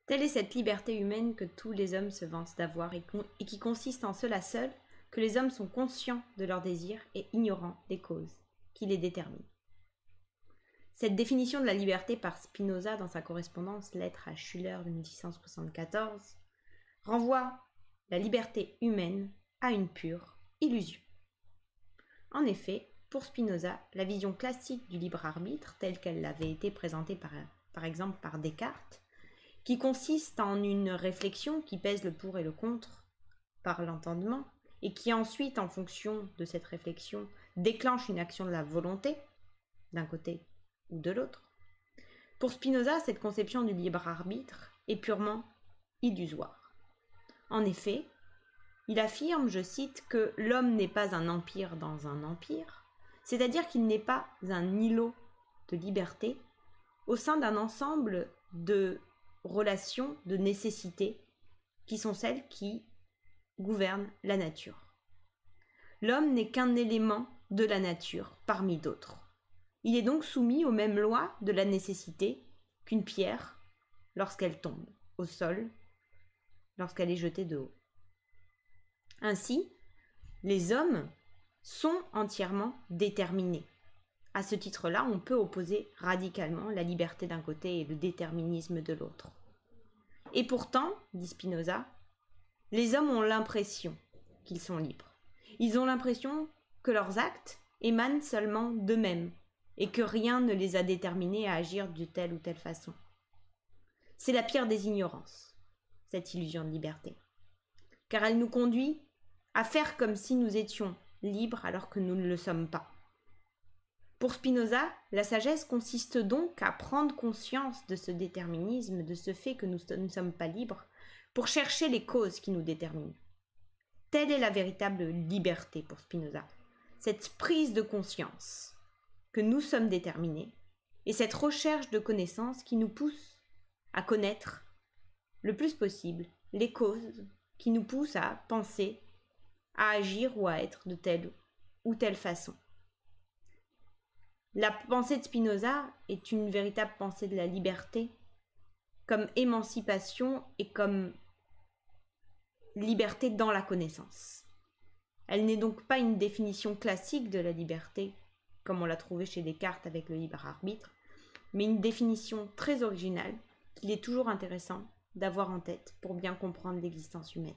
Telle est cette liberté humaine que tous les hommes se vantent d'avoir et qui consiste en cela seul que les hommes sont conscients de leurs désirs et ignorants des causes qui les déterminent. Cette définition de la liberté par Spinoza dans sa correspondance Lettre à Schüler de 1674 renvoie la liberté humaine à une pure illusion. En effet, pour Spinoza, la vision classique du libre arbitre, telle qu'elle avait été présentée par exemple par Descartes, qui consiste en une réflexion qui pèse le pour et le contre par l'entendement, et qui ensuite, en fonction de cette réflexion, déclenche une action de la volonté, d'un côté ou de l'autre. Pour Spinoza, cette conception du libre arbitre est purement illusoire. En effet, il affirme, je cite, que l'homme n'est pas un empire dans un empire, c'est-à-dire qu'il n'est pas un îlot de liberté au sein d'un ensemble de relations, de nécessités, qui sont celles qui gouvernent la nature. L'homme n'est qu'un élément de la nature parmi d'autres. Il est donc soumis aux mêmes lois de la nécessité qu'une pierre lorsqu'elle tombe au sol, lorsqu'elle est jetée de haut. Ainsi, les hommes sont entièrement déterminés. À ce titre-là, on peut opposer radicalement la liberté d'un côté et le déterminisme de l'autre. Et pourtant, dit Spinoza, les hommes ont l'impression qu'ils sont libres. Ils ont l'impression que leurs actes émanent seulement d'eux-mêmes et que rien ne les a déterminés à agir de telle ou telle façon. C'est la pire des ignorances, cette illusion de liberté, car elle nous conduit à faire comme si nous étions libres alors que nous ne le sommes pas. Pour Spinoza, la sagesse consiste donc à prendre conscience de ce déterminisme, de ce fait que nous ne sommes pas libres, pour chercher les causes qui nous déterminent. Telle est la véritable liberté pour Spinoza, cette prise de conscience que nous sommes déterminés, et cette recherche de connaissances qui nous pousse à connaître le plus possible les causes qui nous poussent à penser, à agir ou à être de telle ou telle façon. La pensée de Spinoza est une véritable pensée de la liberté, comme émancipation et comme liberté dans la connaissance. Elle n'est donc pas une définition classique de la liberté, comme on l'a trouvé chez Descartes avec le libre arbitre, mais une définition très originale qu'il est toujours intéressant d'avoir en tête pour bien comprendre l'existence humaine.